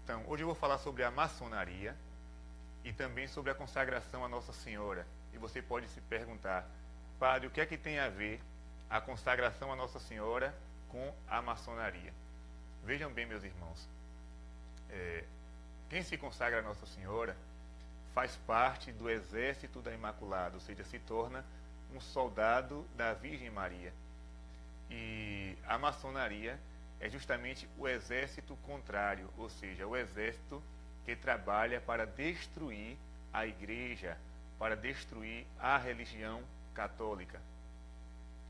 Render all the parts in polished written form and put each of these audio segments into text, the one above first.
Então, hoje eu vou falar sobre a maçonaria e também sobre a consagração a Nossa Senhora. E você pode se perguntar, padre, o que é que tem a ver a consagração a Nossa Senhora com a maçonaria? Vejam bem, meus irmãos, quem se consagra a Nossa Senhora faz parte do exército da Imaculada, ou seja, se torna um soldado da Virgem Maria. E a maçonaria é justamente o exército contrário, ou seja, o exército que trabalha para destruir a igreja, para destruir a religião católica.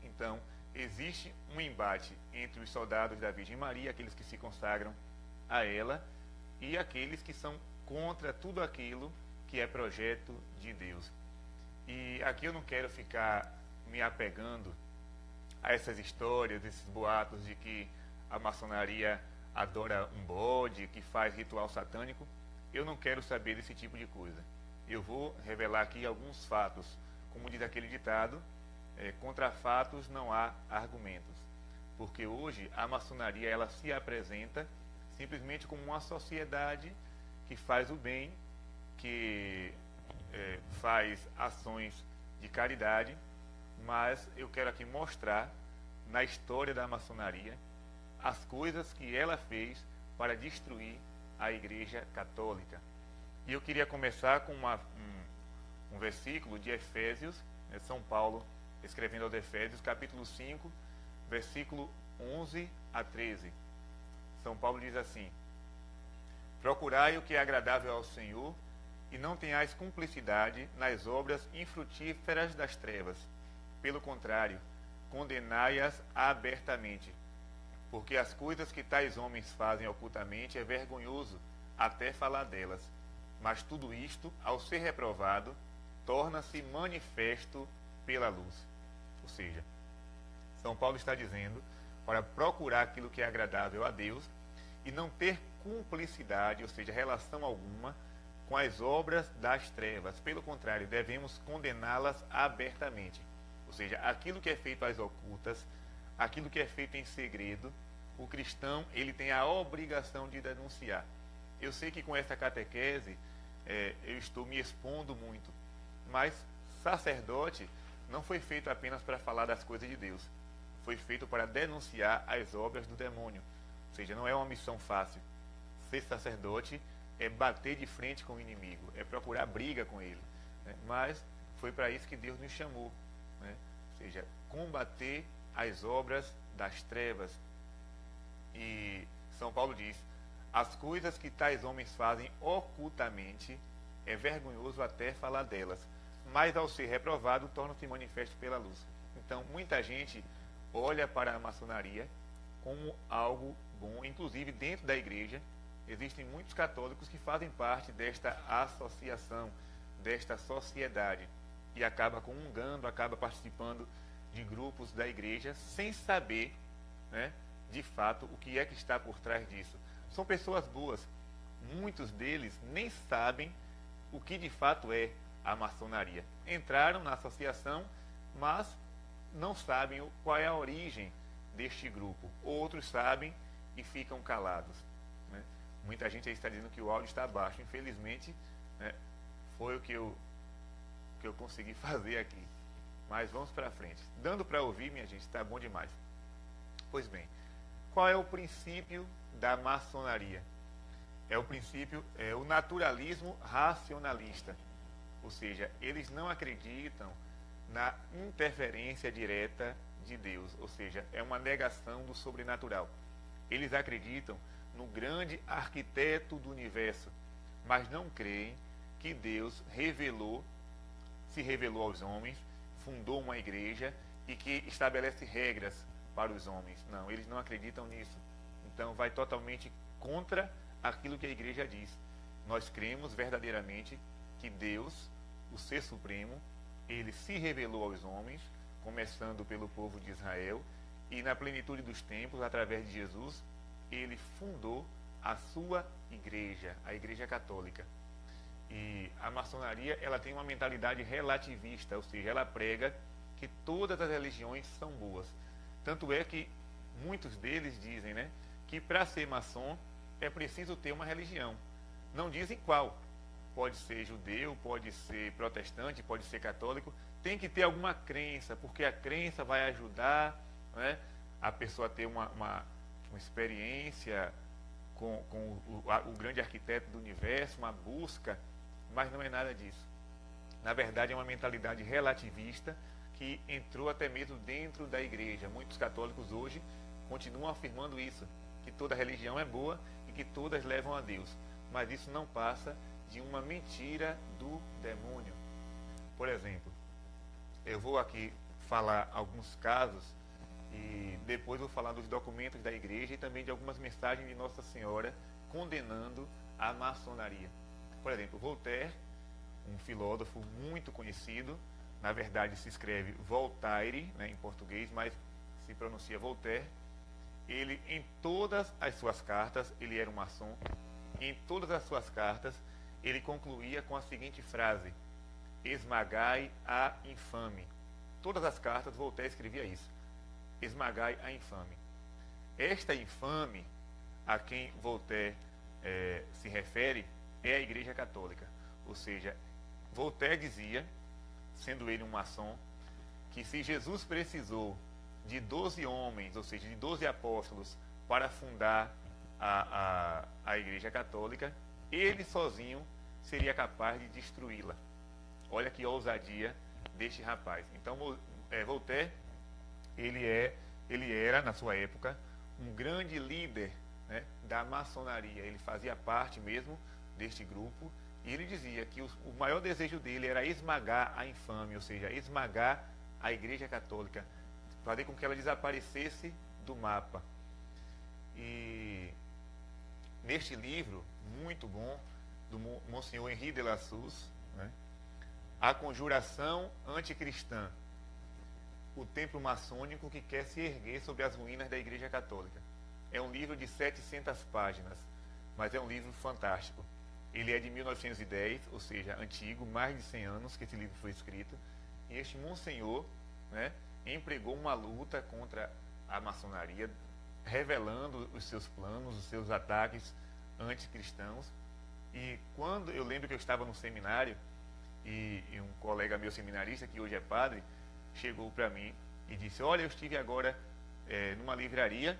Então, existe um embate entre os soldados da Virgem Maria, aqueles que se consagram a ela, e aqueles que são contra tudo aquilo que é projeto de Deus. E aqui eu não quero ficar me apegando a essas histórias, esses boatos de que a maçonaria adora um bode, que faz ritual satânico. Eu não quero saber desse tipo de coisa. Eu vou revelar aqui alguns fatos. Como diz aquele ditado, contra fatos não há argumentos. Porque hoje a maçonaria ela se apresenta simplesmente como uma sociedade que faz o bem, que faz ações de caridade, mas eu quero aqui mostrar na história da maçonaria as coisas que ela fez para destruir a Igreja Católica. E eu queria começar com um versículo de Efésios, São Paulo escrevendo aos Efésios, capítulo 5, versículo 11 a 13. São Paulo diz assim: procurai o que é agradável ao Senhor, e não tenhais cumplicidade nas obras infrutíferas das trevas. Pelo contrário, condenai-as abertamente. Porque as coisas que tais homens fazem ocultamente é vergonhoso até falar delas. Mas tudo isto, ao ser reprovado, torna-se manifesto pela luz. Ou seja, São Paulo está dizendo para procurar aquilo que é agradável a Deus e não ter cumplicidade, ou seja, relação alguma com as obras das trevas. Pelo contrário, devemos condená-las abertamente. Ou seja, aquilo que é feito às ocultas, aquilo que é feito em segredo, o cristão ele tem a obrigação de denunciar. Eu sei que com essa catequese eu estou me expondo muito, mas sacerdote não foi feito apenas para falar das coisas de Deus, foi feito para denunciar as obras do demônio. Ou seja, não é uma missão fácil. Ser sacerdote é bater de frente com o inimigo, é procurar briga com ele, né? Mas foi para isso que Deus nos chamou, né? Ou seja, combater as obras das trevas. E São Paulo diz: as coisas que tais homens fazem ocultamente é vergonhoso até falar delas, mas ao ser reprovado torna-se manifesto pela luz. Então muita gente olha para a maçonaria como algo bom, inclusive dentro da igreja existem muitos católicos que fazem parte desta associação, desta sociedade, e acaba comungando, acaba participando de grupos da igreja sem saber, né, de fato o que é que está por trás disso. São pessoas boas, muitos deles nem sabem o que de fato é a maçonaria. Entraram na associação, mas não sabem qual é a origem deste grupo. Outros sabem e ficam calados, né? Muita gente aí está dizendo que o áudio está baixo. Infelizmente, né, foi o que eu consegui fazer aqui. Mas vamos para frente. Dando para ouvir, minha gente, está bom demais. Pois bem, qual é o princípio da maçonaria? É o princípio, o naturalismo racionalista. Ou seja, eles não acreditam na interferência direta de Deus. Ou seja, é uma negação do sobrenatural. Eles acreditam no grande arquiteto do universo, mas não creem que Deus se revelou aos homens, fundou uma igreja e que estabelece regras para os homens. Não, eles não acreditam nisso. Então vai totalmente contra aquilo que a igreja diz. Nós cremos verdadeiramente que Deus, o Ser Supremo, ele se revelou aos homens, começando pelo povo de Israel, e na plenitude dos tempos, através de Jesus, ele fundou a sua igreja, a Igreja Católica. E a maçonaria, ela tem uma mentalidade relativista, ou seja, ela prega que todas as religiões são boas. Tanto é que muitos deles dizem, né, que para ser maçom é preciso ter uma religião. Não dizem qual. Pode ser judeu, pode ser protestante, pode ser católico. Tem que ter alguma crença, porque a crença vai ajudar, né, a pessoa a ter uma experiência com o grande arquiteto do universo, uma busca, mas não é nada disso. Na verdade, é uma mentalidade relativista que entrou até mesmo dentro da igreja. Muitos católicos hoje continuam afirmando isso, que toda religião é boa e que todas levam a Deus. Mas isso não passa de uma mentira do demônio. Por exemplo, eu vou aqui falar alguns casos e depois vou falar dos documentos da igreja e também de algumas mensagens de Nossa Senhora condenando a maçonaria. Por exemplo, Voltaire, um filósofo muito conhecido, na verdade se escreve Voltaire, né, em português, mas se pronuncia Voltaire. Ele, em todas as suas cartas, ele era um maçom, e em todas as suas cartas, ele concluía com a seguinte frase: esmagai a infame. Todas as cartas, Voltaire escrevia isso: esmagai a infame. Esta infame a quem Voltaire se refere é a Igreja Católica. Ou seja, Voltaire dizia, sendo ele um maçom, que se Jesus precisou de 12 homens, ou seja, de 12 apóstolos, para fundar a Igreja Católica, ele sozinho seria capaz de destruí-la. Olha que ousadia deste rapaz. Então, Voltaire, ele era, na sua época, um grande líder, né, da maçonaria. Ele fazia parte mesmo deste grupo, e ele dizia que o maior desejo dele era esmagar a infame, ou seja, esmagar a Igreja Católica, fazer com que ela desaparecesse do mapa. E neste livro, muito bom, do Monsenhor Henri de Lassus, né, A Conjuração Anticristã, o templo maçônico que quer se erguer sobre as ruínas da Igreja Católica. É um livro de 700 páginas, mas é um livro fantástico. Ele é de 1910, ou seja, antigo, mais de 100 anos que esse livro foi escrito. E este Monsenhor, né, empregou uma luta contra a maçonaria, revelando os seus planos, os seus ataques anticristãos. E quando eu lembro que eu estava no seminário, e um colega meu seminarista, que hoje é padre, chegou para mim e disse: olha, eu estive agora numa livraria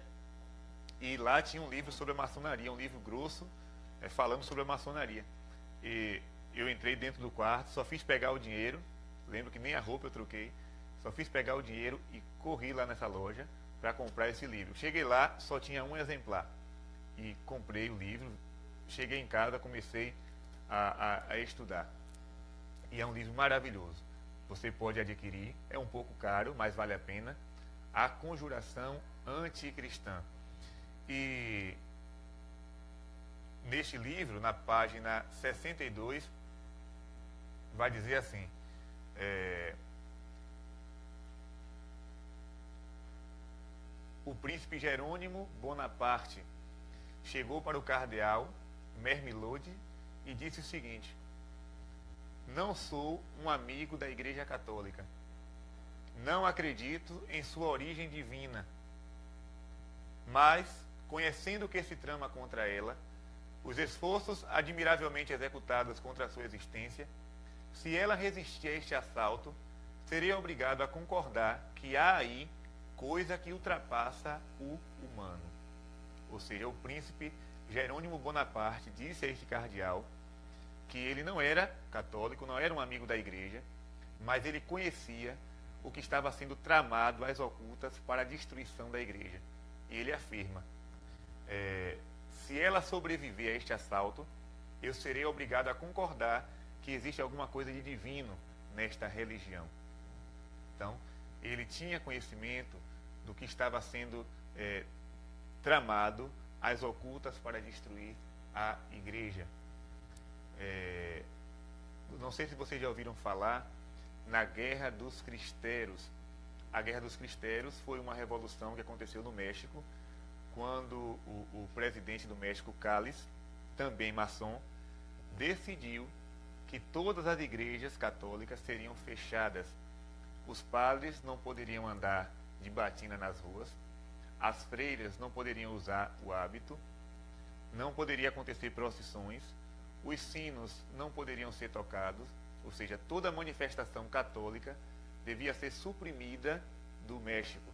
e lá tinha um livro sobre a maçonaria, um livro grosso, falando sobre a maçonaria. E eu entrei dentro do quarto, só fiz pegar o dinheiro, lembro que nem a roupa eu troquei, só fiz pegar o dinheiro e corri lá nessa loja para comprar esse livro. Cheguei lá, só tinha um exemplar e comprei o livro. Cheguei em casa, comecei a estudar. E é um livro maravilhoso. Você pode adquirir, é um pouco caro, mas vale a pena. A Conjuração Anticristã. E neste livro, na página 62, vai dizer assim: o príncipe Jerônimo Bonaparte chegou para o cardeal Mermilode e disse o seguinte: não sou um amigo da Igreja Católica. Não acredito em sua origem divina. Mas, conhecendo o que se trama contra ela, os esforços admiravelmente executados contra a sua existência, se ela resistir a este assalto, serei obrigado a concordar que há aí coisa que ultrapassa o humano. Ou seja, o príncipe Jerônimo Bonaparte disse a este cardeal que ele não era católico, não era um amigo da igreja, mas ele conhecia o que estava sendo tramado às ocultas para a destruição da igreja. E ele afirma: se ela sobreviver a este assalto, eu serei obrigado a concordar que existe alguma coisa de divino nesta religião. Então, ele tinha conhecimento do que estava sendo tramado às ocultas para destruir a igreja. Não sei se vocês já ouviram falar na Guerra dos Cristeros. A Guerra dos Cristeros foi uma revolução que aconteceu no México, quando o presidente do México, Calles, também maçom, decidiu que todas as igrejas católicas seriam fechadas. Os padres não poderiam andar de batina nas ruas, as freiras não poderiam usar o hábito, não poderia acontecer procissões, os sinos não poderiam ser tocados, ou seja, toda manifestação católica devia ser suprimida do México.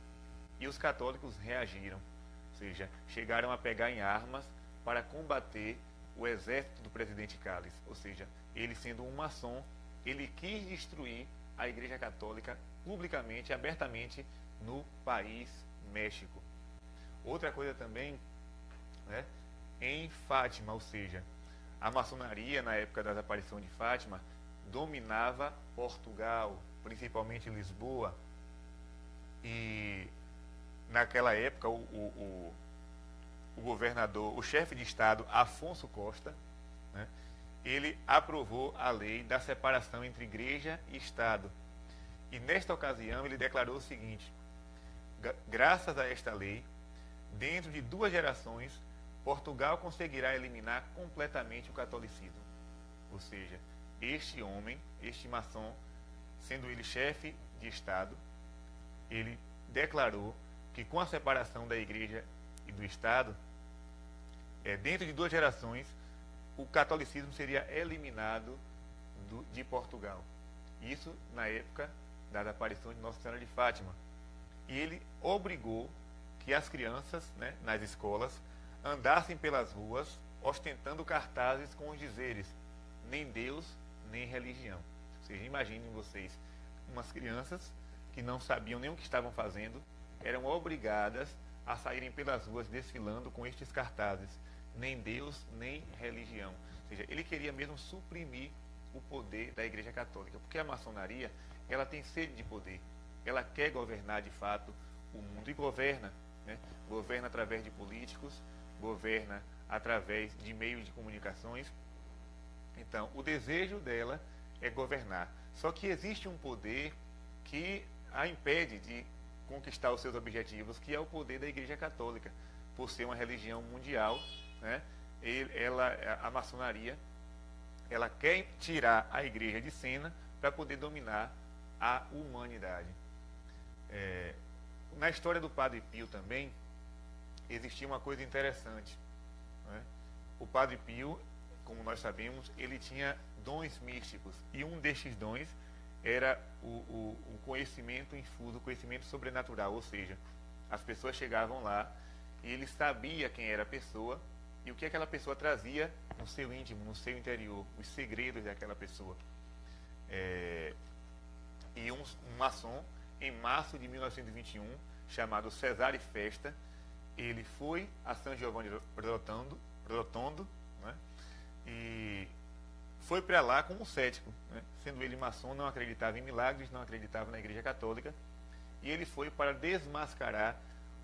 E os católicos reagiram, ou seja, chegaram a pegar em armas para combater o exército do presidente Calles. Ou seja, ele sendo um maçom, ele quis destruir a Igreja Católica publicamente, abertamente no país México. Outra coisa também, né, em Fátima, ou seja, a maçonaria na época da aparição de Fátima dominava Portugal, principalmente Lisboa, e naquela época o governador, o chefe de Estado, Afonso Costa, né, ele aprovou a lei da separação entre igreja e Estado. E nesta ocasião ele declarou o seguinte: graças a esta lei, dentro de 2 gerações, Portugal conseguirá eliminar completamente o catolicismo. Ou seja, este homem, este maçom, sendo ele chefe de Estado, ele declarou que com a separação da igreja e do Estado, dentro de 2 gerações, o catolicismo seria eliminado de Portugal. Isso na época da aparição de Nossa Senhora de Fátima. E ele obrigou que as crianças, né, nas escolas, andassem pelas ruas ostentando cartazes com os dizeres: nem Deus, nem religião. Ou seja, imaginem vocês, umas crianças que não sabiam nem o que estavam fazendo, eram obrigadas a saírem pelas ruas desfilando com estes cartazes: nem Deus, nem religião. Ou seja, ele queria mesmo suprimir o poder da Igreja Católica, porque a maçonaria, ela tem sede de poder, ela quer governar de fato o mundo e governa, né? Governa através de políticos, governa através de meios de comunicações. Então, o desejo dela é governar. Só que existe um poder que a impede de conquistar os seus objetivos, que é o poder da Igreja Católica, por ser uma religião mundial, né? A maçonaria, ela quer tirar a igreja de cena para poder dominar a humanidade. Na história do Padre Pio também existia uma coisa interessante, né? O Padre Pio, como nós sabemos, ele tinha dons místicos, e um destes dons era o conhecimento infuso, o conhecimento sobrenatural, ou seja, as pessoas chegavam lá e ele sabia quem era a pessoa e o que aquela pessoa trazia no seu íntimo, no seu interior, os segredos daquela pessoa. E um maçom, em março de 1921, chamado Cesare Festa, ele foi a São Giovanni Rotondo, né, e foi para lá como um cético, né? Sendo ele maçom, não acreditava em milagres, não acreditava na Igreja Católica, e ele foi para desmascarar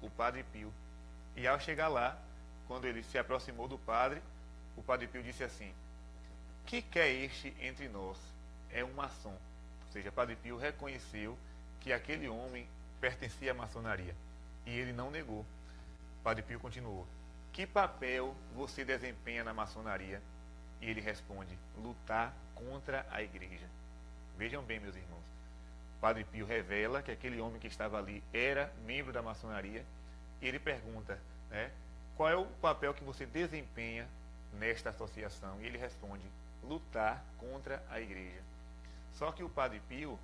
o Padre Pio. E ao chegar lá, quando ele se aproximou do padre, o Padre Pio disse assim: que quer este entre nós? É um maçom. Ou seja, o Padre Pio reconheceu que aquele homem pertencia à maçonaria, e ele não negou. O Padre Pio continuou: que papel você desempenha na maçonaria? E ele responde: lutar contra a igreja. Vejam bem, meus irmãos, o Padre Pio revela que aquele homem que estava ali era membro da maçonaria, e ele pergunta, né, qual é o papel que você desempenha nesta associação? E ele responde: lutar contra a igreja. Só que o Padre Pio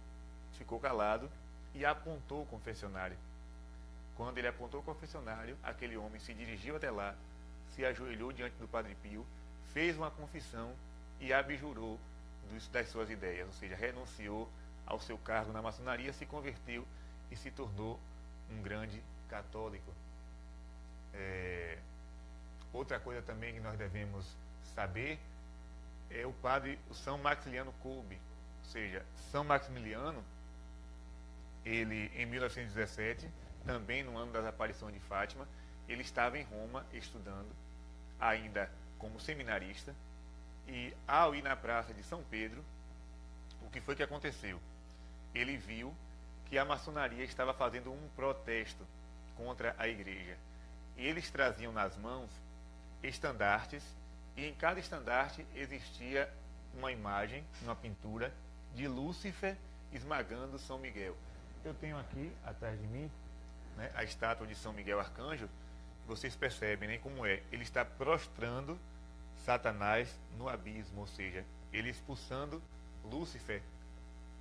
ficou calado e apontou o confessionário. Quando ele apontou o confessionário, aquele homem se dirigiu até lá, se ajoelhou diante do Padre Pio, fez uma confissão e abjurou das suas ideias, ou seja, renunciou ao seu cargo na maçonaria, se converteu e se tornou um grande católico. Outra coisa também que nós devemos saber é o São Maximiliano Kolbe. Ou seja, São Maximiliano, ele em 1917, também no ano das aparições de Fátima, ele estava em Roma estudando, ainda como seminarista, e ao ir na praça de São Pedro, o que foi que aconteceu? Ele viu que a maçonaria estava fazendo um protesto contra a igreja, e eles traziam nas mãos estandartes, e em cada estandarte existia uma imagem, uma pintura de Lúcifer esmagando São Miguel. Eu tenho aqui atrás de mim, né, a estátua de São Miguel Arcanjo, vocês percebem, né, como é? Ele está prostrando Satanás no abismo, ou seja, ele expulsando Lúcifer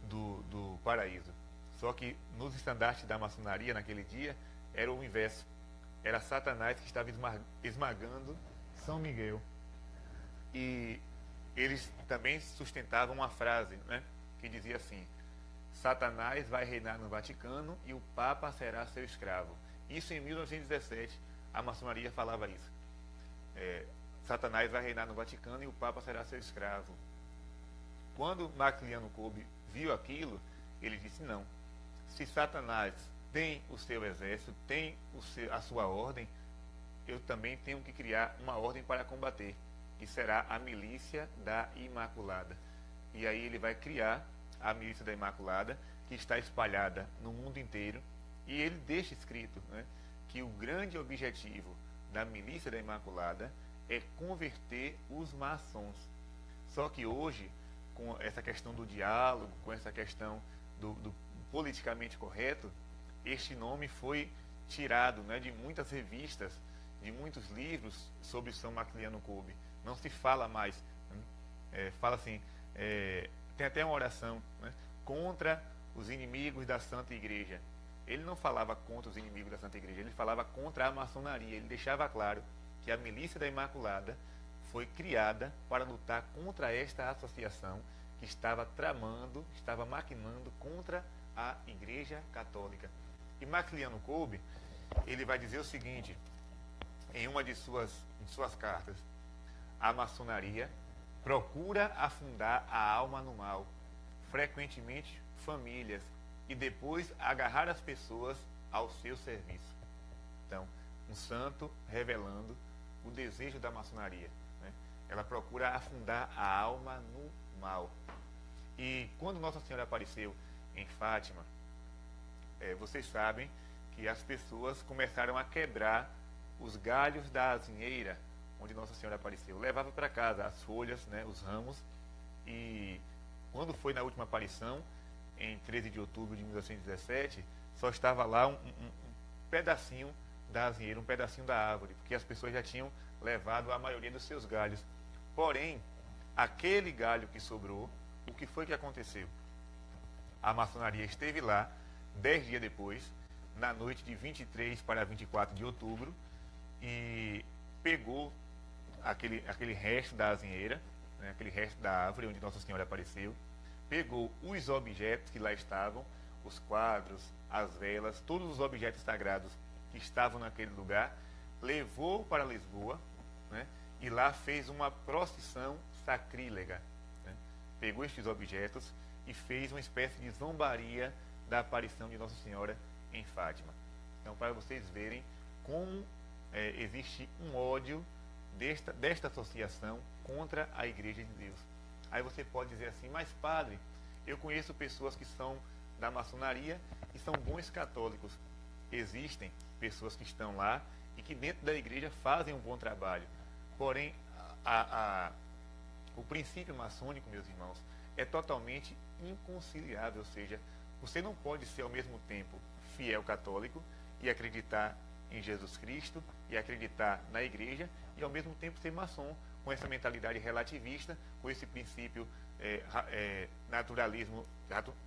do paraíso. Só que nos estandartes da maçonaria naquele dia era o inverso. Era Satanás que estava esmagando São Miguel. E eles também sustentavam uma frase, né, que dizia assim: Satanás vai reinar no Vaticano e o Papa será seu escravo. Isso em 1917, a maçonaria falava isso. Satanás vai reinar no Vaticano e o Papa será seu escravo. Quando Maximiliano Kolbe viu aquilo, ele disse: não, se Satanás tem o seu exército, tem a sua ordem, eu também tenho que criar uma ordem para combater, que será a milícia da Imaculada. E aí ele vai criar a milícia da Imaculada, que está espalhada no mundo inteiro, e ele deixa escrito, né, que o grande objetivo da milícia da Imaculada é converter os maçons. Só que hoje, com essa questão do diálogo, com essa questão do politicamente correto, este nome foi tirado, né, de muitas revistas, de muitos livros sobre São Maximiliano Kolbe. Não se fala mais. Fala assim, tem até uma oração, né, contra os inimigos da Santa Igreja. Ele não falava contra os inimigos da Santa Igreja, ele falava contra a maçonaria. Ele deixava claro que a milícia da Imaculada foi criada para lutar contra esta associação que estava tramando, estava maquinando contra a Igreja Católica. E Maximiliano Kolbe, ele vai dizer o seguinte, em uma de suas cartas: a maçonaria procura afundar a alma no mal, frequentemente famílias, e depois agarrar as pessoas ao seu serviço. Então, um santo revelando o desejo da maçonaria, né? Ela procura afundar a alma no mal. E quando Nossa Senhora apareceu em Fátima, vocês sabem que as pessoas começaram a quebrar os galhos da azinheira onde Nossa Senhora apareceu. Levava para casa as folhas, né, os ramos, e quando foi na última aparição, em 13 de outubro de 1917, só estava lá um pedacinho da azinheira, um pedacinho da árvore, porque as pessoas já tinham levado a maioria dos seus galhos. Porém, aquele galho que sobrou, o que foi que aconteceu? A maçonaria esteve lá 10 dias depois, na noite de 23 para 24 de outubro, e pegou aquele resto da azinheira, né, aquele resto da árvore onde Nossa Senhora apareceu, pegou os objetos que lá estavam, os quadros, as velas, todos os objetos sagrados que estavam naquele lugar, levou para Lisboa, né, e lá fez uma procissão sacrílega, né? Pegou estes objetos e fez uma espécie de zombaria da aparição de Nossa Senhora em Fátima. Então, para vocês verem como existe um ódio desta associação contra a Igreja de Deus. Aí você pode dizer assim: mas padre, eu conheço pessoas que são da maçonaria e são bons católicos. Existem pessoas que estão lá e que dentro da igreja fazem um bom trabalho. Porém, o princípio maçônico, meus irmãos, é totalmente inconciliável. Ou seja, você não pode ser ao mesmo tempo fiel católico e acreditar em Jesus Cristo e acreditar na igreja, e ao mesmo tempo ser maçom, com essa mentalidade relativista, com esse princípio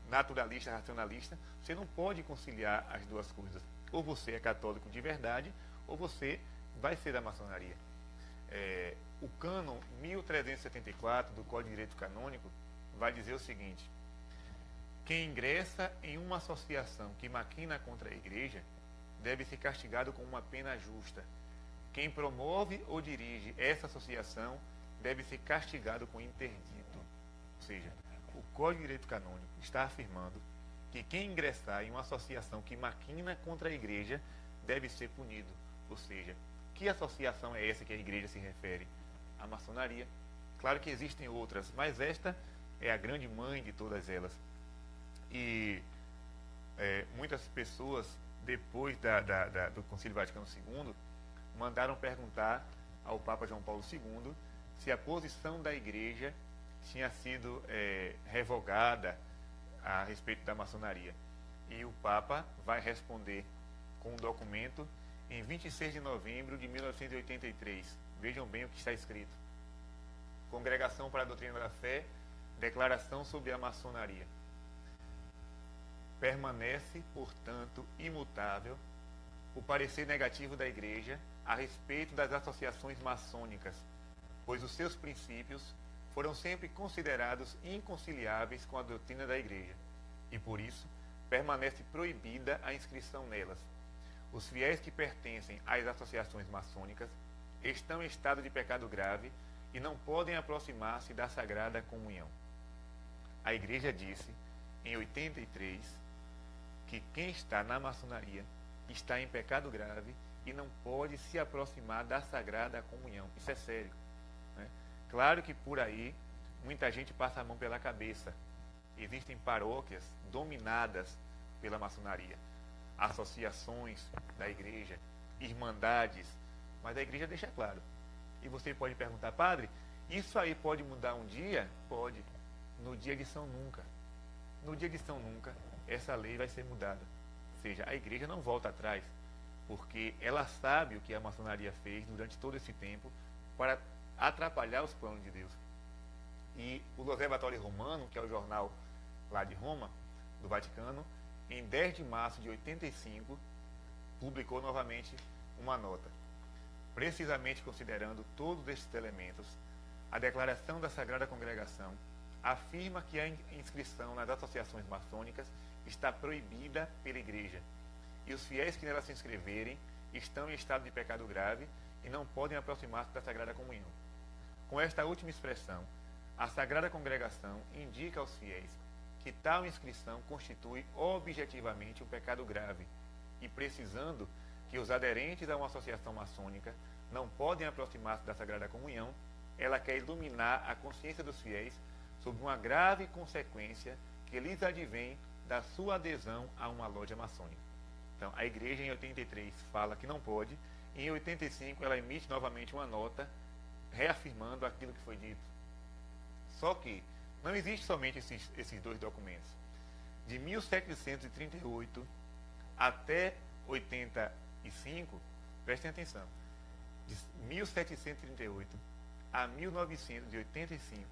naturalista, racionalista. Você não pode conciliar as duas coisas. Ou você é católico de verdade, ou você vai ser da maçonaria. O cânon 1374 do Código de Direito Canônico vai dizer o seguinte: quem ingressa em uma associação que maquina contra a igreja deve ser castigado com uma pena justa. Quem promove ou dirige essa associação deve ser castigado com interdito. Ou seja, o Código de Direito Canônico está afirmando que quem ingressar em uma associação que maquina contra a igreja deve ser punido. Ou seja, que associação é essa que a igreja se refere? A maçonaria. Claro que existem outras, mas esta é a grande mãe de todas elas. E muitas pessoas, depois do Concílio Vaticano II, mandaram perguntar ao Papa João Paulo II se a posição da igreja tinha sido revogada a respeito da maçonaria. E o Papa vai responder com um documento em 26 de novembro de 1983. Vejam bem o que está escrito. Congregação para a Doutrina da Fé, Declaração sobre a Maçonaria. Permanece, portanto, imutável o parecer negativo da Igreja a respeito das associações maçônicas, pois os seus princípios foram sempre considerados inconciliáveis com a doutrina da Igreja, e por isso permanece proibida a inscrição nelas. Os fiéis que pertencem às associações maçônicas estão em estado de pecado grave e não podem aproximar-se da Sagrada Comunhão. A Igreja disse, em 83, que quem está na maçonaria está em pecado grave e não pode se aproximar da Sagrada Comunhão. Isso é sério, né? Claro que por aí muita gente passa a mão pela cabeça. Existem paróquias dominadas pela maçonaria, associações da igreja, irmandades, mas a igreja deixa claro. E você pode perguntar, padre, isso aí pode mudar um dia? Pode. No dia de São Nunca. No dia de São Nunca, essa lei vai ser mudada. Ou seja, a igreja não volta atrás, porque ela sabe o que a maçonaria fez durante todo esse tempo para atrapalhar os planos de Deus. E o L'Osservatore Romano, que é o jornal lá de Roma, do Vaticano, em 10 de março de 85, publicou novamente uma nota. Precisamente considerando todos estes elementos, a declaração da Sagrada Congregação afirma que a inscrição nas associações maçônicas está proibida pela Igreja, e os fiéis que nelas se inscreverem estão em estado de pecado grave e não podem aproximar-se da Sagrada Comunhão. Com esta última expressão, a Sagrada Congregação indica aos fiéis que tal inscrição constitui objetivamente um pecado grave e, precisando que os aderentes a uma associação maçônica não podem aproximar-se da Sagrada Comunhão, ela quer iluminar a consciência dos fiéis sobre uma grave consequência que lhes advém da sua adesão a uma loja maçônica. Então, a igreja em 83 fala que não pode, e em 85 ela emite novamente uma nota reafirmando aquilo que foi dito. Só que não existe somente esses dois documentos. De 1738 até 85, prestem atenção, de 1738 a 1985,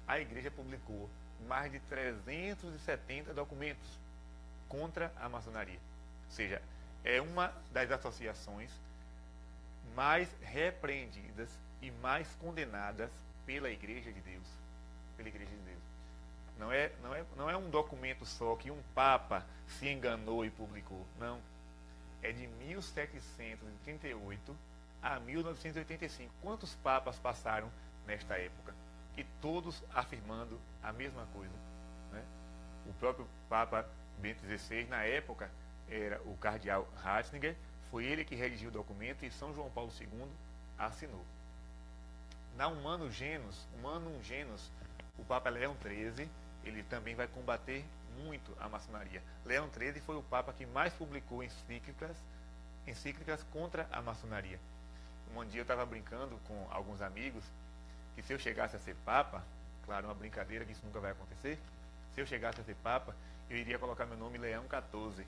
a igreja publicou mais de 370 documentos contra a maçonaria. Ou seja, é uma das associações mais repreendidas e mais condenadas pela Igreja de Deus. Pela Igreja de Deus. Não é um documento só que um Papa se enganou e publicou. Não. É de 1738 a 1985. Quantos papas passaram nesta época? E todos afirmando a mesma coisa, né? O próprio Papa Bento XVI, na época, era o cardeal Ratzinger, foi ele que redigiu o documento e São João Paulo II assinou. Na Humanum Genus, o Papa Leão XIII, ele também vai combater muito a maçonaria. Leão XIII foi o Papa que mais publicou encíclicas contra a maçonaria. Um dia eu estava brincando com alguns amigos que se eu chegasse a ser Papa, claro, uma brincadeira que isso nunca vai acontecer, se eu chegasse a ser Papa, eu iria colocar meu nome Leão XIV,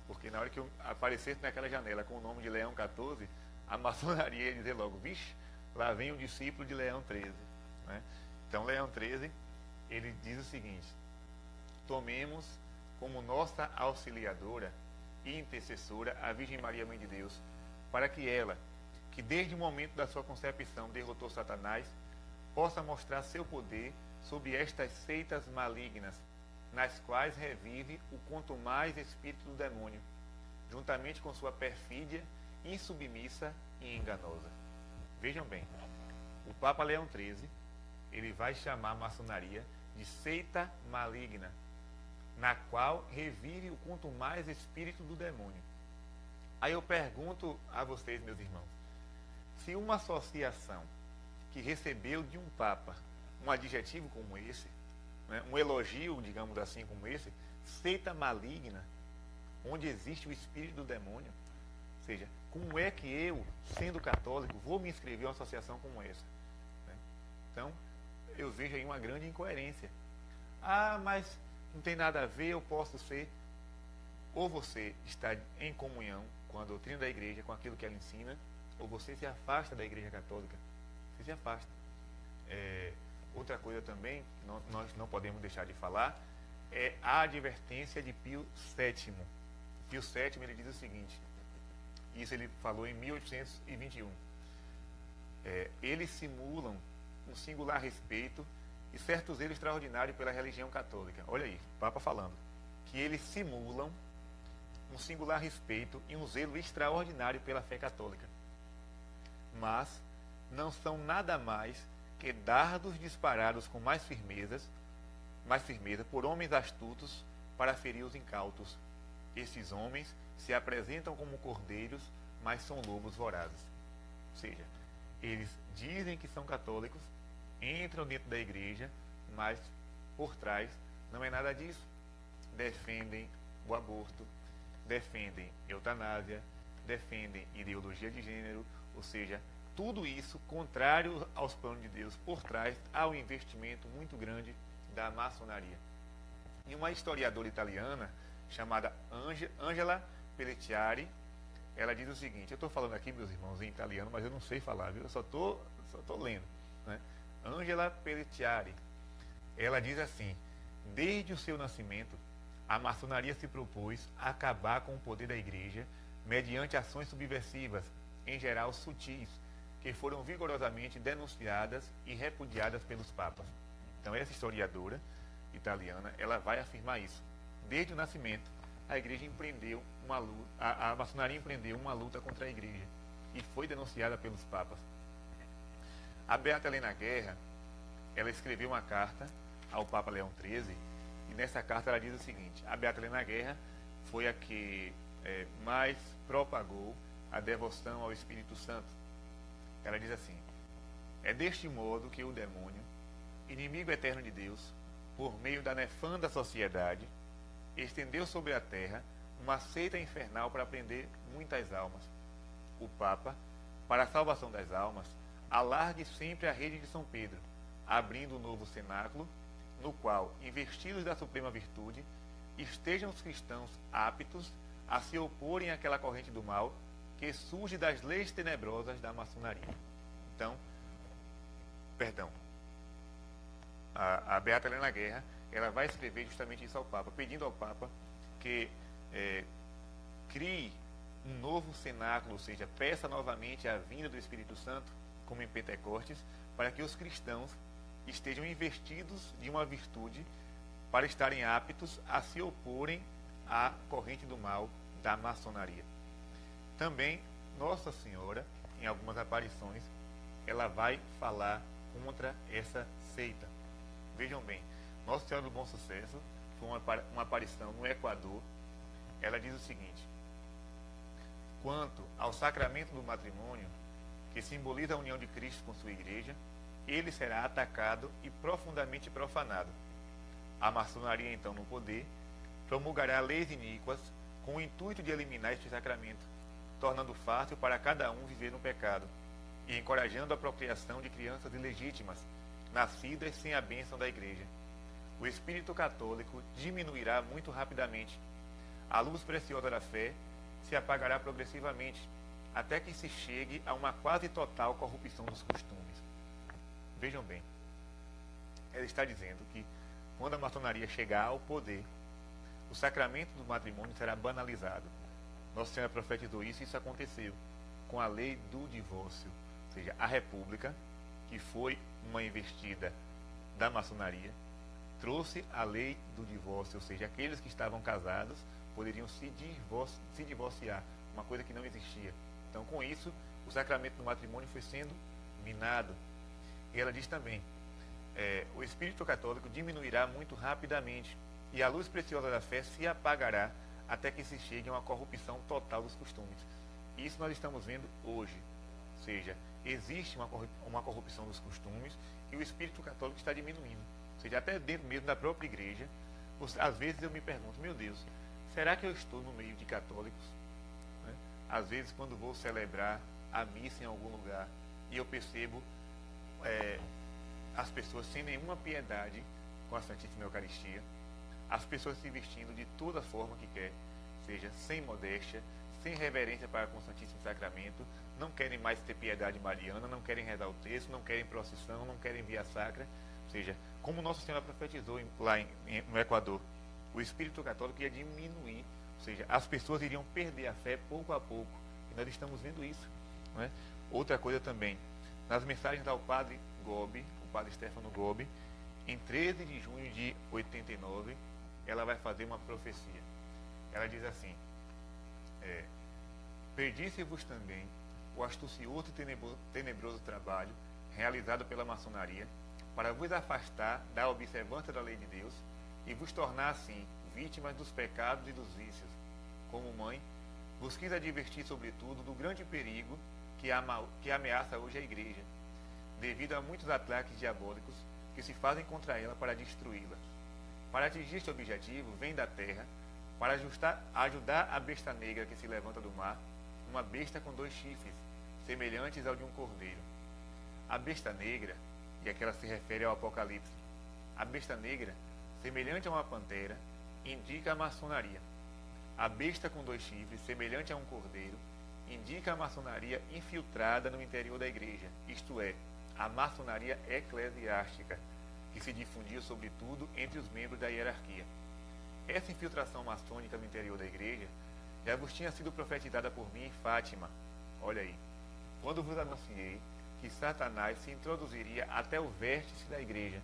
porque na hora que eu aparecesse naquela janela com o nome de Leão XIV, a maçonaria ia dizer logo, vixe, lá vem um discípulo de Leão XIII, né? Então Leão XIII, ele diz o seguinte: tomemos como nossa auxiliadora e intercessora a Virgem Maria, Mãe de Deus, para que ela, que desde o momento da sua concepção derrotou Satanás, possa mostrar seu poder sobre estas seitas malignas, nas quais revive o quanto mais espírito do demônio, juntamente com sua perfídia, insubmissa e enganosa. Vejam bem, o Papa Leão XIII, ele vai chamar a maçonaria de seita maligna, na qual revive o quanto mais espírito do demônio. Aí eu pergunto a vocês, meus irmãos, se uma associação que recebeu de um Papa um adjetivo como esse, né, um elogio, digamos assim, como esse, seita maligna, onde existe o espírito do demônio, ou seja, como é que eu, sendo católico, vou me inscrever em uma associação como essa? Né? Então, eu vejo aí uma grande incoerência. Ah, mas não tem nada a ver, eu posso ser. Ou você está em comunhão com a doutrina da igreja, com aquilo que ela ensina, ou você se afasta da igreja católica. Você se afasta. Outra coisa também, que nós não podemos deixar de falar, é a advertência de Pio VII. Pio VII, ele diz o seguinte, isso ele falou em 1821, eles simulam um singular respeito e certo zelo extraordinário pela religião católica. Olha aí, o Papa falando, que eles simulam um singular respeito e um zelo extraordinário pela fé católica, mas não são nada mais que dardos disparados com mais firmeza por homens astutos para ferir os incautos. Esses homens se apresentam como cordeiros, mas são lobos vorazes. Ou seja, eles dizem que são católicos, entram dentro da igreja, mas por trás não é nada disso. Defendem o aborto, defendem eutanásia, defendem ideologia de gênero, ou seja, tudo isso contrário aos planos de Deus. Por trás há um investimento muito grande da maçonaria. E uma historiadora italiana chamada Angela Pelletieri, ela diz o seguinte, eu estou falando aqui, meus irmãos, em italiano, mas eu não sei falar, viu? Eu só tô lendo, né? Angela Pelletieri, ela diz assim, desde o seu nascimento, a maçonaria se propôs a acabar com o poder da igreja mediante ações subversivas, em geral sutis, que foram vigorosamente denunciadas e repudiadas pelos papas. Então essa historiadora italiana, ela vai afirmar isso. Desde o nascimento, a igreja empreendeu uma luta, a maçonaria empreendeu uma luta contra a igreja e foi denunciada pelos papas. A Beata Helena Guerra, ela escreveu uma carta ao Papa Leão XIII e nessa carta ela diz o seguinte, a Beata Helena Guerra foi a que mais propagou a devoção ao Espírito Santo. Ela diz assim, é deste modo que o demônio, inimigo eterno de Deus, por meio da nefanda sociedade, estendeu sobre a terra uma seita infernal para prender muitas almas. O Papa, para a salvação das almas, alargue sempre a rede de São Pedro, abrindo um novo cenáculo, no qual, investidos da suprema virtude, estejam os cristãos aptos a se oporem àquela corrente do mal que surge das leis tenebrosas da maçonaria. Então, a Beata Helena Guerra, ela vai escrever justamente isso ao Papa, pedindo ao Papa que crie um novo cenáculo, ou seja, peça novamente a vinda do Espírito Santo, como em Pentecostes, para que os cristãos estejam investidos de uma virtude para estarem aptos a se oporem à corrente do mal da maçonaria. Também Nossa Senhora, em algumas aparições, ela vai falar contra essa seita. Vejam bem, Nossa Senhora do Bom Sucesso foi uma aparição no Equador. Ela diz o seguinte, quanto ao sacramento do matrimônio, que simboliza a união de Cristo com sua igreja, ele será atacado e profundamente profanado. A maçonaria, então, no poder, promulgará leis iníquas com o intuito de eliminar este sacramento, tornando fácil para cada um viver no pecado e encorajando a procriação de crianças ilegítimas, nascidas sem a bênção da igreja. O espírito católico diminuirá muito rapidamente. A luz preciosa da fé se apagará progressivamente, até que se chegue a uma quase total corrupção dos costumes. Vejam bem, ela está dizendo que quando a maçonaria chegar ao poder, o sacramento do matrimônio será banalizado. Nossa Senhora profetizou isso e isso aconteceu com a lei do divórcio, ou seja, a República, que foi uma investida da maçonaria, trouxe a lei do divórcio, ou seja, aqueles que estavam casados poderiam se divorciar, uma coisa que não existia. Então, com isso, o sacramento do matrimônio foi sendo minado. E ela diz também, o espírito católico diminuirá muito rapidamente e a luz preciosa da fé se apagará até que se chegue a uma corrupção total dos costumes. E isso nós estamos vendo hoje. Ou seja, existe uma corrupção dos costumes e o espírito católico está diminuindo. Ou seja, até dentro mesmo da própria igreja, às vezes eu me pergunto, meu Deus, será que eu estou no meio de católicos? Né? Às vezes quando vou celebrar a missa em algum lugar e eu percebo as pessoas sem nenhuma piedade com a Santíssima Eucaristia, as pessoas se vestindo de toda forma que quer, seja sem modéstia, sem reverência para com o Santíssimo Sacramento, não querem mais ter piedade mariana, não querem rezar o texto, não querem procissão, não querem via sacra. Ou seja, como Nossa Senhora profetizou no Equador, o espírito católico ia diminuir, ou seja, as pessoas iriam perder a fé pouco a pouco. E nós estamos vendo isso. Não é? Outra coisa também, nas mensagens ao padre Gobi, o padre Stefano Gobi, em 13 de junho de 89, ela vai fazer uma profecia. Ela diz assim: perdisse-vos também o astucioso e tenebroso trabalho realizado pela maçonaria para vos afastar da observância da lei de Deus e vos tornar assim vítimas dos pecados e dos vícios. Como mãe, vos quis advertir sobretudo do grande perigo que ameaça hoje a Igreja, devido a muitos ataques diabólicos que se fazem contra ela para destruí-la. Para atingir este objetivo, vem da terra, para ajudar a besta negra que se levanta do mar, uma besta com 2 chifres, semelhantes ao de um cordeiro. A besta negra, e aquela se refere ao Apocalipse, a besta negra, semelhante a uma pantera, indica a maçonaria. A besta com 2 chifres, semelhante a um cordeiro, indica a maçonaria infiltrada no interior da Igreja, isto é, a maçonaria eclesiástica, que se difundia sobretudo entre os membros da hierarquia. Essa infiltração maçônica no interior da Igreja já vos tinha sido profetizada por mim em Fátima. Olha aí, quando vos anunciei que Satanás se introduziria até o vértice da Igreja.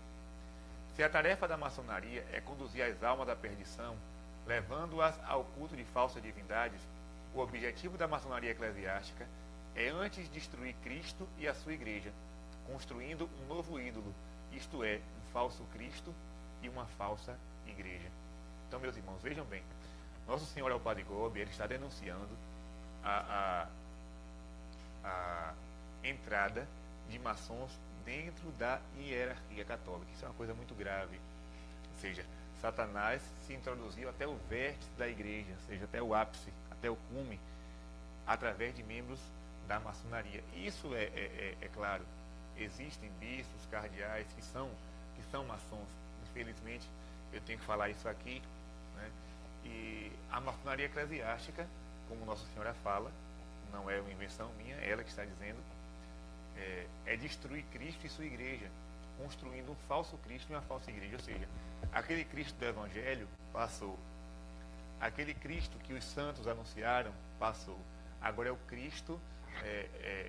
Se a tarefa da maçonaria é conduzir as almas à perdição, levando-as ao culto de falsas divindades, o objetivo da maçonaria eclesiástica é antes destruir Cristo e a sua Igreja, construindo um novo ídolo, isto é, um falso Cristo e uma falsa Igreja. Então, meus irmãos, vejam bem, Nosso Senhor é o Padre Gobi, ele está denunciando a entrada de maçons dentro da hierarquia católica. Isso é uma coisa muito grave. Ou seja, Satanás se introduziu até o vértice da Igreja, ou seja, até o ápice, até o cume, através de membros da maçonaria. Isso é claro. Existem bispos, cardeais que são maçons. Infelizmente, eu tenho que falar isso aqui, né? E a maçonaria eclesiástica, como Nossa Senhora fala, não é uma invenção minha, é ela que está dizendo, é destruir Cristo e sua Igreja, construindo um falso Cristo e uma falsa Igreja. Ou seja, aquele Cristo do Evangelho passou. Aquele Cristo que os santos anunciaram passou. Agora é o Cristo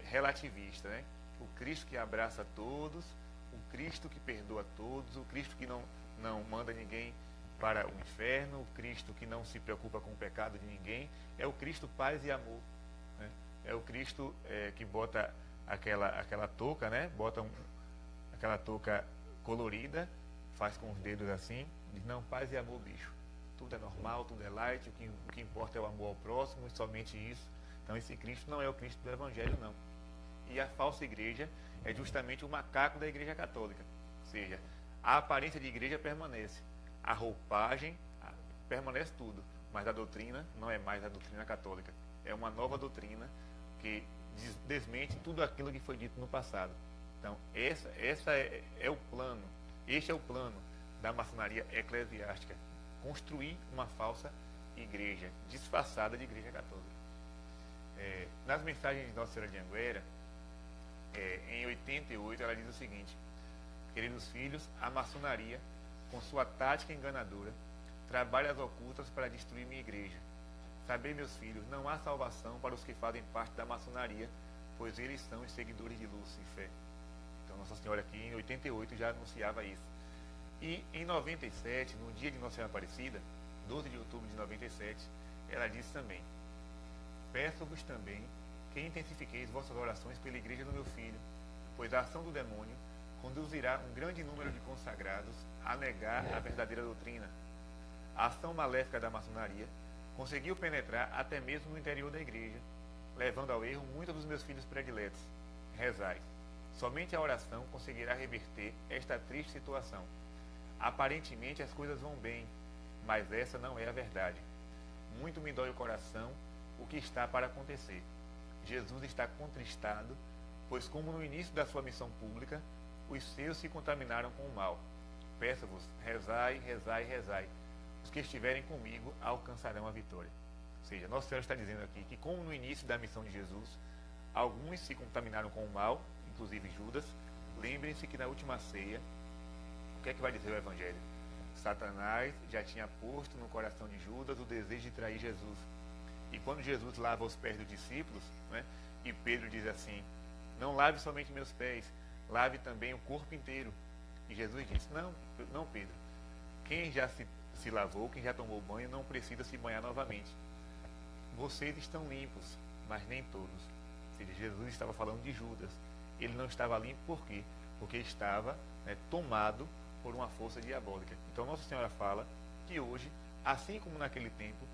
relativista, né? O Cristo que abraça todos, o Cristo que perdoa todos, o Cristo que não manda ninguém para o inferno, o Cristo que não se preocupa com o pecado de ninguém. É o Cristo paz e amor, né? É o Cristo que bota aquela touca, né? Bota aquela touca colorida, faz com os dedos assim, diz: não, paz e amor, bicho. Tudo é normal, tudo é light, o que importa é o amor ao próximo, e somente isso. Então esse Cristo não é o Cristo do Evangelho, não. E a falsa igreja é justamente o macaco da Igreja Católica. Ou seja, a aparência de igreja permanece, a roupagem permanece tudo, mas a doutrina não é mais a doutrina católica. É uma nova doutrina que desmente tudo aquilo que foi dito no passado. Então, essa é o plano, este é o plano da maçonaria eclesiástica: construir uma falsa igreja, disfarçada de Igreja Católica. Nas mensagens de Nossa Senhora de Anguera, em 88, ela diz o seguinte: queridos filhos, a maçonaria, com sua tática enganadora, trabalha as ocultas para destruir minha igreja. Sabei, meus filhos, não há salvação para os que fazem parte da maçonaria, pois eles são os seguidores de Lúcifer. Então, Nossa Senhora aqui em 88 já anunciava isso. E em 97, no dia de Nossa Senhora Aparecida, 12 de outubro de 97, ela disse também: peço-vos também que intensifiqueis vossas orações pela igreja do meu filho, pois a ação do demônio conduzirá um grande número de consagrados a negar a verdadeira doutrina. A ação maléfica da maçonaria conseguiu penetrar até mesmo no interior da igreja, levando ao erro muitos dos meus filhos prediletos. Rezai. Somente a oração conseguirá reverter esta triste situação. Aparentemente as coisas vão bem, mas essa não é a verdade. Muito me dói o coração o que está para acontecer. Jesus está contristado, pois como no início da sua missão pública, os seus se contaminaram com o mal. Peço-vos, rezai, rezai, rezai. Os que estiverem comigo alcançarão a vitória. Ou seja, Nossa Senhora está dizendo aqui que, como no início da missão de Jesus, alguns se contaminaram com o mal, inclusive Judas, lembrem-se que na última ceia, o que é que vai dizer o Evangelho? Satanás já tinha posto no coração de Judas o desejo de trair Jesus. E quando Jesus lava os pés dos discípulos, né, e Pedro diz assim, não lave somente meus pés, lave também o corpo inteiro. E Jesus disse, não Pedro, quem já se lavou, quem já tomou banho, não precisa se banhar novamente. Vocês estão limpos, mas nem todos. Ou seja, Jesus estava falando de Judas. Ele não estava limpo por quê? Porque estava, né, tomado por uma força diabólica. Então Nossa Senhora fala que hoje, assim como naquele tempo,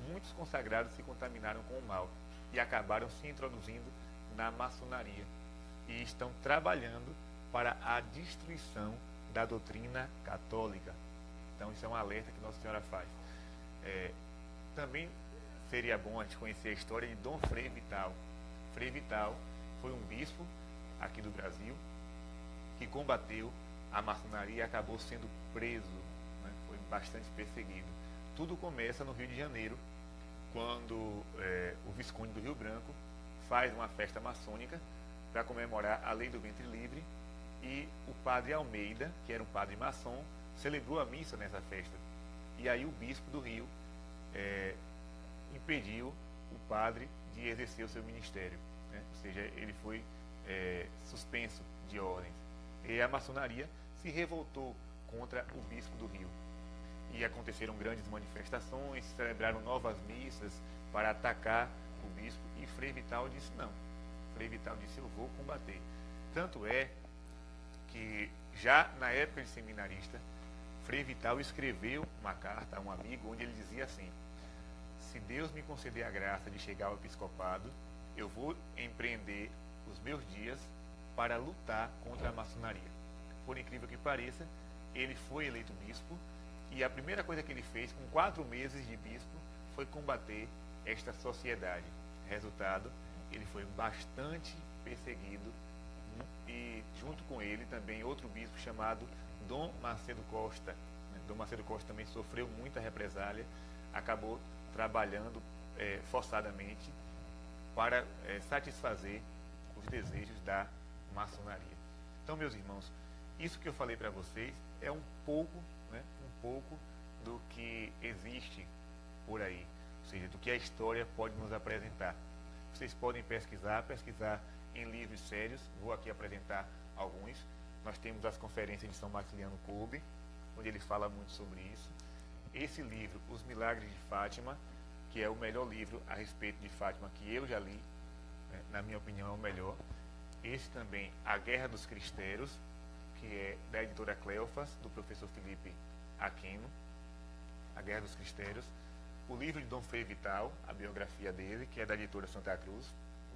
muitos consagrados se contaminaram com o mal e acabaram se introduzindo na maçonaria e estão trabalhando para a destruição da doutrina católica. Então isso é um alerta que Nossa Senhora faz. Também seria bom a gente conhecer a história de Dom Frei Vital. Frei Vital foi um bispo aqui do Brasil que combateu a maçonaria e acabou sendo preso, né? Foi bastante perseguido. Tudo começa no Rio de Janeiro, quando o Visconde do Rio Branco faz uma festa maçônica para comemorar a lei do ventre livre, e o padre Almeida, que era um padre maçom, celebrou a missa nessa festa. E aí o bispo do Rio impediu o padre de exercer o seu ministério, né? Ou seja, ele foi suspenso de ordens. E a maçonaria se revoltou contra o bispo do Rio. E aconteceram grandes manifestações, celebraram novas missas para atacar o bispo, e Frei Vital disse não. Frei Vital disse, eu vou combater. Tanto é que já na época de seminarista, Frei Vital escreveu uma carta a um amigo onde ele dizia assim, se Deus me conceder a graça de chegar ao episcopado, eu vou empreender os meus dias para lutar contra a maçonaria. Por incrível que pareça, ele foi eleito bispo, e a primeira coisa que ele fez, com 4 meses de bispo, foi combater esta sociedade. Resultado, ele foi bastante perseguido, e junto com ele também outro bispo chamado Dom Macedo Costa. Dom Macedo Costa também sofreu muita represália, acabou trabalhando forçadamente para satisfazer os desejos da maçonaria. Então, meus irmãos, isso que eu falei para vocês é um pouco do que existe por aí, ou seja, do que a história pode nos apresentar. Vocês podem pesquisar em livros sérios, vou aqui apresentar alguns. Nós temos as conferências de São Maximiliano Kolbe, onde ele fala muito sobre isso. Esse livro, Os Milagres de Fátima, que é o melhor livro a respeito de Fátima que eu já li, né, na minha opinião é o melhor. Esse também, A Guerra dos Cristeiros, que é da editora Cleofas, do professor Felipe Aquino, A Guerra dos Cristeiros. O livro de Dom Frei Vital, a biografia dele, que é da editora Santa Cruz,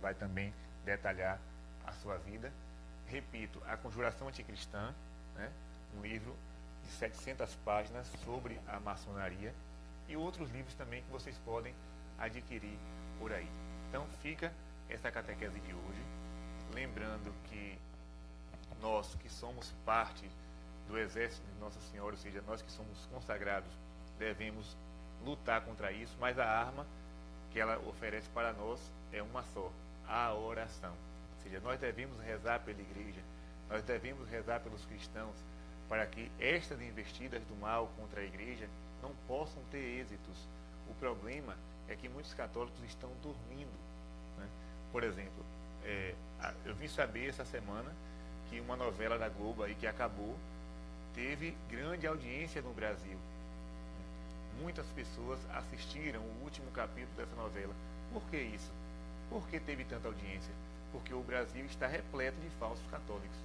vai também detalhar a sua vida. Repito, A Conjuração Anticristã, né, um livro de 700 páginas sobre a maçonaria, e outros livros também que vocês podem adquirir por aí. Então fica essa catequese de hoje, lembrando que nós que somos parte do exército de Nossa Senhora, ou seja, nós que somos consagrados, devemos lutar contra isso, mas a arma que ela oferece para nós é uma só, a oração. Ou seja, nós devemos rezar pela igreja, nós devemos rezar pelos cristãos, para que estas investidas do mal contra a igreja não possam ter êxitos. O problema é que muitos católicos estão dormindo, né? Por exemplo, eu vim saber essa semana que uma novela da Globo aí que acabou teve grande audiência no Brasil. Muitas pessoas assistiram o último capítulo dessa novela. Por que isso? Por que teve tanta audiência? Porque o Brasil está repleto de falsos católicos.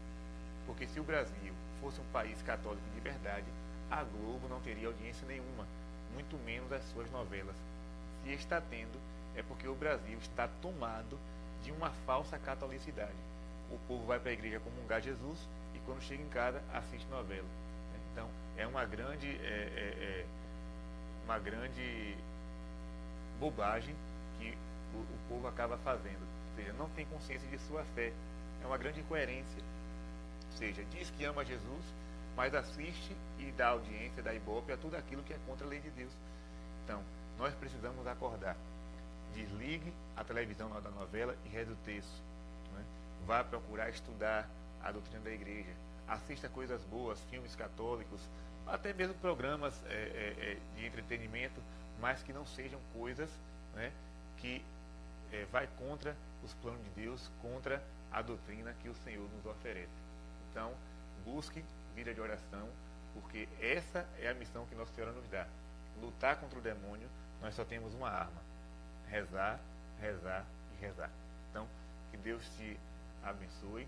Porque se o Brasil fosse um país católico de verdade, a Globo não teria audiência nenhuma, muito menos as suas novelas. Se está tendo, é porque o Brasil está tomado de uma falsa catolicidade. O povo vai para a igreja comungar Jesus e quando chega em casa assiste novela. Então é uma grande bobagem que o povo acaba fazendo. Ou seja, não tem consciência de sua fé. É uma grande incoerência. Ou seja, diz que ama Jesus, mas assiste e dá audiência, dá ibope a tudo aquilo que é contra a lei de Deus. Então, nós precisamos acordar. desligue a televisão na hora da novela e reze o texto. Né? Vá procurar estudar a doutrina da igreja. Assista coisas boas, filmes católicos, até mesmo programas de entretenimento, mas que não sejam coisas, né, que vai contra os planos de Deus, contra a doutrina que o Senhor nos oferece. Então, busque vida de oração, porque essa é a missão que Nossa Senhora nos dá. Lutar contra o demônio, nós só temos uma arma: rezar, rezar e rezar. Então, que Deus te abençoe,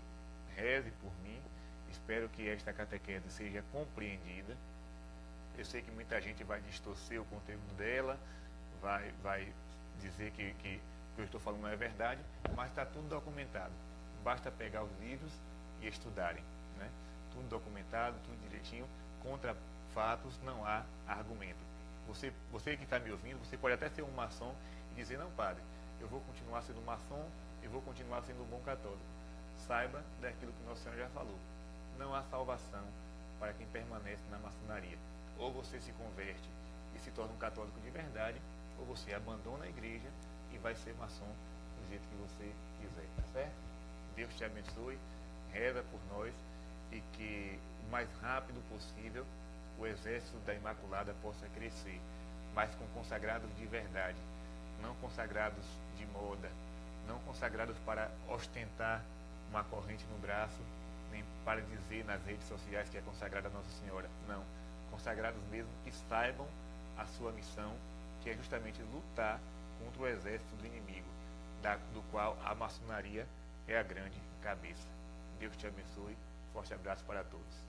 reze por mim. Espero que esta catequese seja compreendida. Eu sei que muita gente vai distorcer o conteúdo dela, vai dizer que o que eu estou falando não é verdade, mas está tudo documentado. Basta pegar os livros e estudarem. Né? Tudo documentado, tudo direitinho. Contra fatos não há argumento. Você que está me ouvindo, você pode até ser um maçom e dizer: não, padre, eu vou continuar sendo maçom e vou continuar sendo um bom católico. Saiba daquilo que Nossa Senhora já falou. Não há salvação para quem permanece na maçonaria. Ou você se converte e se torna um católico de verdade, ou você abandona a igreja e vai ser maçom do jeito que você quiser, tá certo? Deus te abençoe, reza por nós e que o mais rápido possível o exército da Imaculada possa crescer, mas com consagrados de verdade, não consagrados de moda, não consagrados para ostentar uma corrente no braço, nem para dizer nas redes sociais que é consagrada a Nossa Senhora. Não, consagrados mesmo que saibam a sua missão, que é justamente lutar contra o exército do inimigo, do qual a maçonaria é a grande cabeça. Deus te abençoe. Forte abraço para todos.